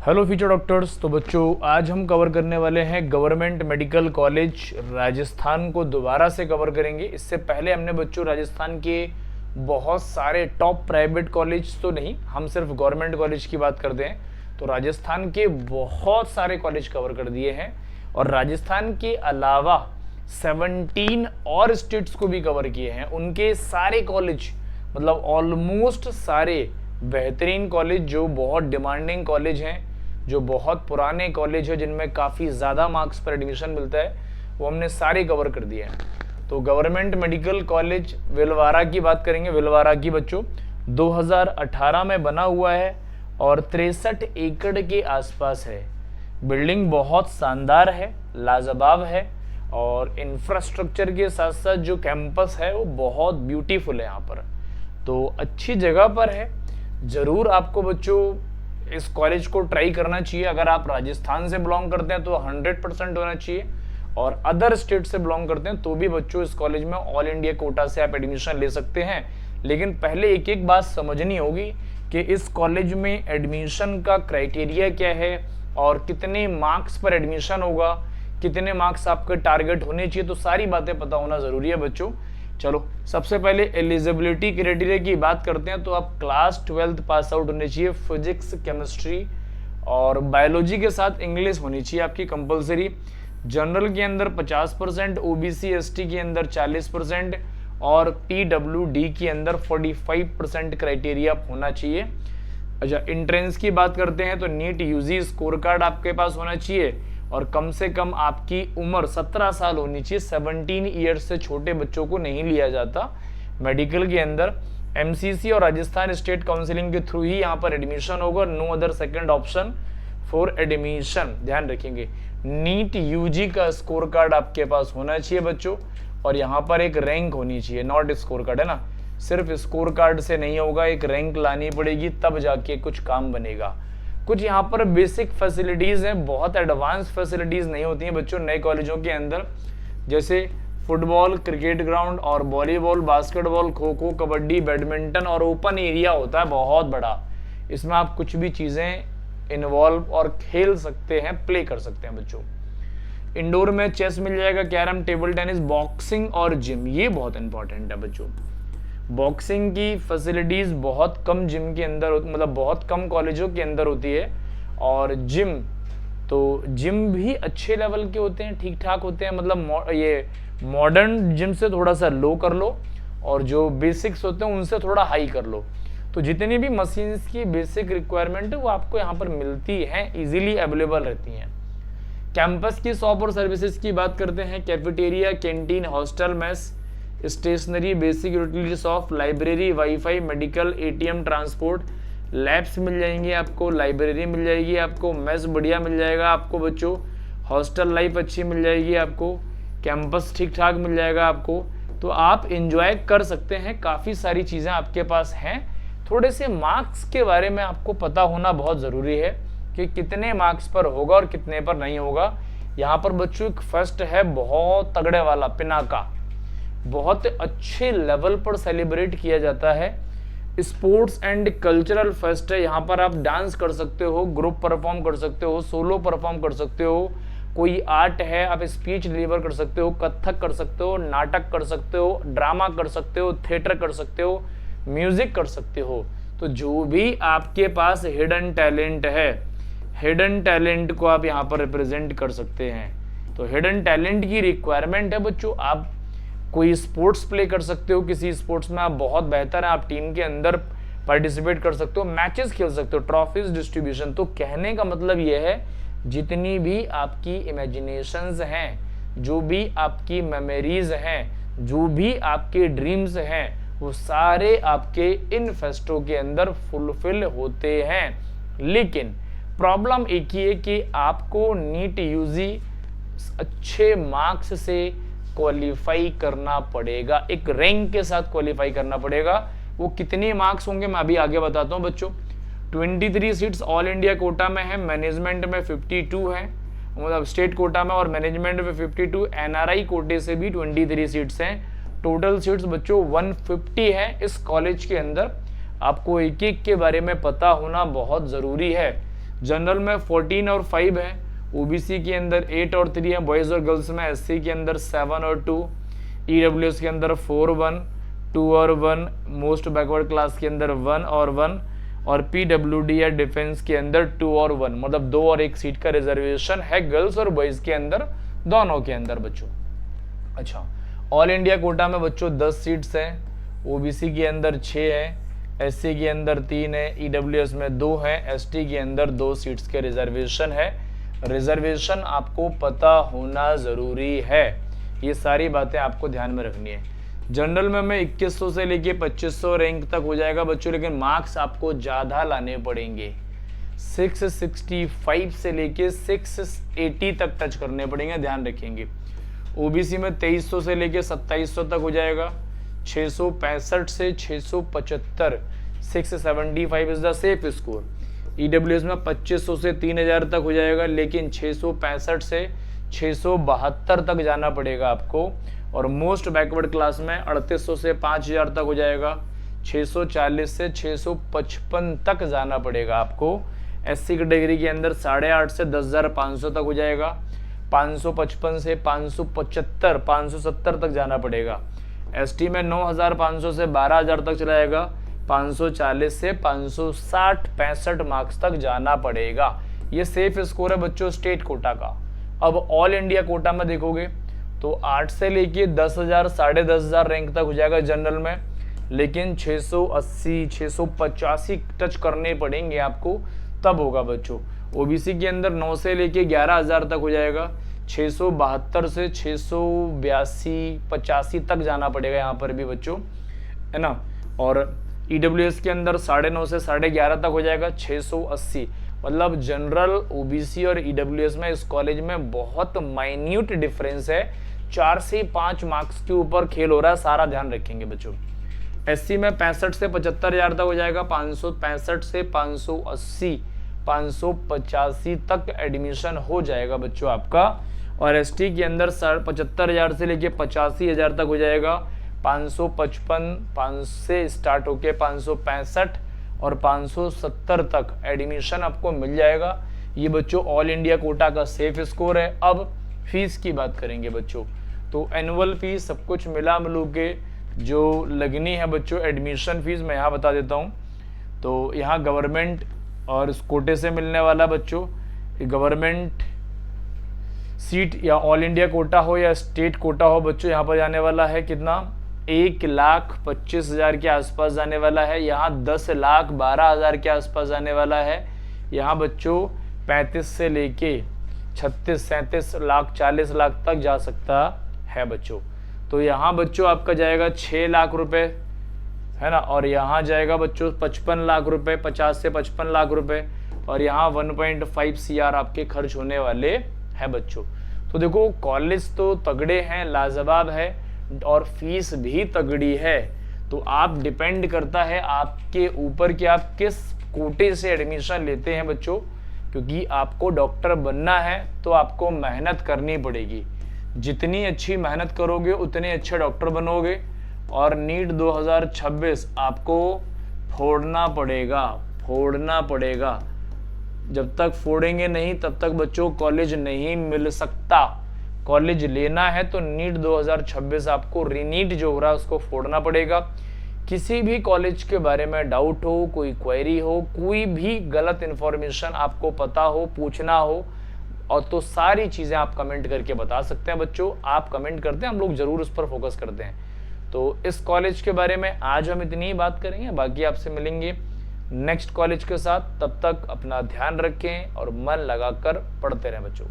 Hello future doctors. तो बच्चों आज हम कवर करने वाले हैं गवर्नमेंट मेडिकल कॉलेज राजस्थान को दोबारा से कवर करेंगे। इससे पहले हमने बच्चों राजस्थान के बहुत सारे टॉप प्राइवेट कॉलेज तो नहीं, हम सिर्फ गवर्नमेंट कॉलेज की बात करते हैं, तो राजस्थान के बहुत सारे कॉलेज कवर कर दिए हैं। और राजस्थान के अलावा 17 और स्टेट्स को भी कवर किए हैं। उनके सारे कॉलेज मतलब ऑलमोस्ट सारे बेहतरीन कॉलेज, जो बहुत डिमांडिंग कॉलेज हैं, जो बहुत पुराने कॉलेज है, जिनमें काफ़ी ज़्यादा मार्क्स पर एडमिशन मिलता है, वो हमने सारे कवर कर दिए हैं। तो गवर्नमेंट मेडिकल कॉलेज भिलवाड़ा की बात करेंगे। भिलवाड़ा की बच्चों 2018 में बना हुआ है और 63 एकड़ के आसपास है। बिल्डिंग बहुत शानदार है, लाजवाब है, और इंफ्रास्ट्रक्चर के साथ साथ जो कैंपस है वो बहुत ब्यूटीफुल है यहाँ पर। तो अच्छी जगह पर है। ज़रूर आपको बच्चों इस कॉलेज को ट्राई करना चाहिए। अगर आप राजस्थान से बिलोंग करते हैं तो 100% होना चाहिए, और अदर स्टेट से बिलोंग करते हैं तो भी बच्चों इस कॉलेज में ऑल इंडिया कोटा से आप एडमिशन ले सकते हैं। लेकिन पहले एक एक बात समझनी होगी कि इस कॉलेज में एडमिशन का क्राइटेरिया क्या है और कितने मार्क्स पर एडमिशन होगा, कितने मार्क्स आपके टारगेट होने चाहिए, तो सारी बातें पता होना ज़रूरी है बच्चों। चलो सबसे पहले एलिजिबिलिटी क्राइटेरिया की बात करते हैं। तो आप क्लास 12th पास आउट होने चाहिए, फिजिक्स, केमिस्ट्री और बायोलॉजी के साथ इंग्लिश होनी चाहिए आपकी कंपलसरी। जनरल के अंदर 50%, ओबीसी एसटी के अंदर 40% और पीडब्ल्यूडी के अंदर 45% क्राइटेरिया होना चाहिए। अच्छा, एंट्रेंस की बात करते हैं तो नीट यूजी स्कोर कार्ड आपके पास होना चाहिए, और कम से कम आपकी उम्र 17 साल होनी चाहिए। 17 ईयर्स से छोटे बच्चों को नहीं लिया जाता मेडिकल के अंदर। एमसीसी और राजस्थान स्टेट काउंसिलिंग के थ्रू ही यहाँ पर एडमिशन होगा। No other second option for admission, ध्यान रखेंगे। नीट यूजी का स्कोर कार्ड आपके पास होना चाहिए बच्चों, और यहाँ पर एक रैंक होनी चाहिए, नॉट स्कोर कार्ड, है ना। सिर्फ स्कोर कार्ड से नहीं होगा, एक रैंक लानी पड़ेगी, तब जाके कुछ काम बनेगा। कुछ यहाँ पर बेसिक फैसिलिटीज़ हैं, बहुत एडवांस फैसिलिटीज़ नहीं होती हैं बच्चों नए कॉलेजों के अंदर, जैसे फुटबॉल, क्रिकेट ग्राउंड और volleyball, basketball, kho kho, kabaddi, badminton और ओपन एरिया होता है बहुत बड़ा। इसमें आप कुछ भी चीज़ें इन्वॉल्व और खेल सकते हैं, प्ले कर सकते हैं बच्चों। इंडोर में चेस मिल जाएगा, कैरम, टेबल टेनिस, बॉक्सिंग और जिम, ये बहुत इंपॉर्टेंट है बच्चों। बॉक्सिंग की फैसिलिटीज़ बहुत कम जिम के अंदर मतलब बहुत कम कॉलेजों के अंदर होती है। और जिम, तो जिम भी अच्छे लेवल के होते हैं, ठीक ठाक होते हैं, मतलब ये मॉडर्न जिम से थोड़ा सा लो कर लो, और जो बेसिक्स होते हैं उनसे थोड़ा हाई कर लो। तो जितनी भी मशीन्स की बेसिक रिक्वायरमेंट है वो आपको यहाँ पर मिलती हैं, ईजिली अवेलेबल रहती हैं। कैंपस की शॉप और सर्विसेज की बात करते हैं। Cafeteria, canteen, hostel, mess, stationery, basic utility shop, library, wifi, medical, ATM, transport, labs मिल जाएंगे आपको, लाइब्रेरी मिल जाएगी आपको, मेस बढ़िया मिल जाएगा आपको बच्चों, हॉस्टल लाइफ अच्छी मिल जाएगी आपको, कैंपस ठीक ठाक मिल जाएगा आपको। तो आप एंजॉय कर सकते हैं, काफ़ी सारी चीज़ें आपके पास हैं। थोड़े से मार्क्स के बारे में आपको पता होना बहुत ज़रूरी है कि कितने मार्क्स पर होगा और कितने पर नहीं होगा। यहाँ पर बच्चों एक फर्स्ट है बहुत तगड़े वाला, पिनाका, बहुत अच्छे लेवल पर सेलिब्रेट किया जाता है। स्पोर्ट्स एंड कल्चरल फेस्ट है, यहाँ पर आप डांस कर सकते हो, ग्रुप परफॉर्म कर सकते हो, सोलो परफॉर्म कर सकते हो, कोई आर्ट है आप स्पीच डिलीवर कर सकते हो, कथक कर सकते हो, नाटक कर सकते हो, ड्रामा कर सकते हो, थिएटर कर सकते हो, म्यूजिक कर सकते हो। तो जो भी आपके पास हिडन टैलेंट है, हिडन टैलेंट को आप यहाँ पर रिप्रेजेंट कर सकते हैं। तो हिडन टैलेंट की रिक्वायरमेंट है बच्चों। आप कोई स्पोर्ट्स प्ले कर सकते हो, किसी स्पोर्ट्स में आप बहुत बेहतर हैं, आप टीम के अंदर पार्टिसिपेट कर सकते हो, मैचेस खेल सकते हो, ट्रॉफीज डिस्ट्रीब्यूशन। तो कहने का मतलब ये है, जितनी भी आपकी इमेजिनेशंस हैं, जो भी आपकी मेमोरीज हैं, जो भी आपके ड्रीम्स हैं, वो सारे आपके इन फेस्टों के अंदर फुलफिल होते हैं। लेकिन प्रॉब्लम एक ही है कि आपको नीट यूजी अच्छे मार्क्स से क्वालिफाई करना पड़ेगा, एक रैंक के साथ क्वालिफाई करना पड़ेगा। वो कितने मार्क्स होंगे मैं अभी आगे बताता हूँ बच्चों। 23 सीट्स ऑल इंडिया कोटा में है, मैनेजमेंट में 52 है, मतलब स्टेट कोटा में, और मैनेजमेंट में 52, एनआरआई कोटे से भी 23 सीट्स हैं। टोटल सीट्स बच्चों 150 है इस कॉलेज के अंदर। आपको एक एक के बारे में पता होना बहुत ज़रूरी है। जनरल में 14 और 5 है, ओबीसी के अंदर 8 और 3 है, बॉयज़ और गर्ल्स में एससी के अंदर 7 और 2, ईडब्ल्यूएस के अंदर 4 1 2 और 1, मोस्ट बैकवर्ड क्लास के अंदर 1 और 1, और पीडब्ल्यूडी या डिफेंस के अंदर 2 और 1, मतलब 2 और 1 सीट का रिजर्वेशन है गर्ल्स और बॉयज़ के अंदर, दोनों के अंदर बच्चों। अच्छा, ऑल इंडिया कोटा में बच्चों 10 सीट्स हैं, ओबीसी के अंदर 6 है, एससी के अंदर 3 है, ईडब्ल्यूएस में 2 है, एसटी के अंदर 2 सीट्स के रिजर्वेशन है। रिजर्वेशन आपको पता होना ज़रूरी है, ये सारी बातें आपको ध्यान में रखनी है। जनरल में हमें 2100 से लेके 2500 रैंक तक हो जाएगा बच्चों, लेकिन मार्क्स आपको ज़्यादा लाने पड़ेंगे, 665 से लेके 680 तक टच करने पड़ेंगे, ध्यान रखेंगे। ओबीसी में 2300 से लेके 2700 तक हो जाएगा, 665 से 675, 675 is the safe score. EWS में 2500 से 3000 तक हो जाएगा, लेकिन 665 से 672 तक जाना पड़ेगा आपको। और मोस्ट बैकवर्ड क्लास में 3800 से 5000 तक हो जाएगा, 640 से 655 तक जाना पड़ेगा आपको। एससी कैटेगरी के अंदर 8.5 से 10,500 तक हो जाएगा, 555 से 575 570 तक जाना पड़ेगा। एसटी में 9,500 से 12,000 तक चला जाएगा, 540 से 560 65 मार्क्स तक जाना पड़ेगा। ये सेफ स्कोर है बच्चों स्टेट कोटा का। अब ऑल इंडिया कोटा में देखोगे तो 8 से लेके 10,000 10,500 रैंक तक हो जाएगा जनरल में, लेकिन 680 685 टच करने पड़ेंगे आपको, तब होगा बच्चों। ओबीसी के अंदर 9 से लेके 11,000 तक हो जाएगा, 672 से 682 85 तक जाना पड़ेगा यहाँ पर भी बच्चों, है ना। और ईडब्ल्यूएस के अंदर 9.5 से 11.5 तक हो जाएगा, 680। मतलब जनरल, ओबीसी और ईडब्ल्यूएस में इस कॉलेज में बहुत माइन्यूट डिफरेंस है, 4 से 5 मार्क्स के ऊपर खेल हो रहा है, सारा ध्यान रखेंगे बच्चों। एससी में 65 से 75,000 तक हो जाएगा, 565 से 580 585 तक एडमिशन हो जाएगा बच्चों आपका। और एसटी के अंदर 75,000 से लेके 85,000 तक हो जाएगा, 555 5 से स्टार्ट होके 565 और 570 तक एडमिशन आपको मिल जाएगा। ये बच्चों ऑल इंडिया कोटा का सेफ स्कोर है। अब फीस की बात करेंगे बच्चों, तो एनुअल फीस सब कुछ मिला मिलू के जो लगनी है बच्चों, एडमिशन फीस मैं यहाँ बता देता हूँ। तो यहाँ गवर्नमेंट और इस कोटे से मिलने वाला बच्चों, गवर्नमेंट सीट या ऑल इंडिया कोटा हो या स्टेट कोटा हो बच्चों, यहाँ पर जाने वाला है कितना, 1,25,000 के आसपास जाने वाला है। यहाँ 10,12,000 के आसपास जाने वाला है। यहाँ बच्चों 35 से लेके 36 37 लाख 40 लाख तक जा सकता है बच्चों। तो यहाँ बच्चों आपका जाएगा 6 लाख रुपए, है ना। और यहाँ जाएगा बच्चों 55 लाख रुपए, 50 से 55 लाख रुपए। और यहाँ 1.5 CR आपके खर्च होने वाले हैं बच्चों। तो देखो कॉलेज तो तगड़े हैं, लाजवाब है, और फीस भी तगड़ी है। तो आप डिपेंड करता है आपके ऊपर कि आप किस कोटे से एडमिशन लेते हैं बच्चों, क्योंकि आपको डॉक्टर बनना है तो आपको मेहनत करनी पड़ेगी। जितनी अच्छी मेहनत करोगे उतने अच्छे डॉक्टर बनोगे। और नीट 2026 आपको फोड़ना पड़ेगा। जब तक फोड़ेंगे नहीं तब तक बच्चों कॉलेज नहीं मिल सकता। कॉलेज लेना है तो नीट 2026 आपको रीनीट जो हो रहा है उसको फोड़ना पड़ेगा। किसी भी कॉलेज के बारे में डाउट हो, कोई क्वेरी हो, कोई भी गलत इन्फॉर्मेशन आपको पता हो, पूछना हो, और तो सारी चीज़ें आप कमेंट करके बता सकते हैं बच्चों। आप कमेंट करते हैं, हम लोग ज़रूर उस पर फोकस करते हैं। तो इस कॉलेज के बारे में आज हम इतनी ही बात करेंगे, बाकी आपसे मिलेंगे नेक्स्ट कॉलेज के साथ। तब तक अपना ध्यान रखें और मन लगाकर पढ़ते रहें बच्चों।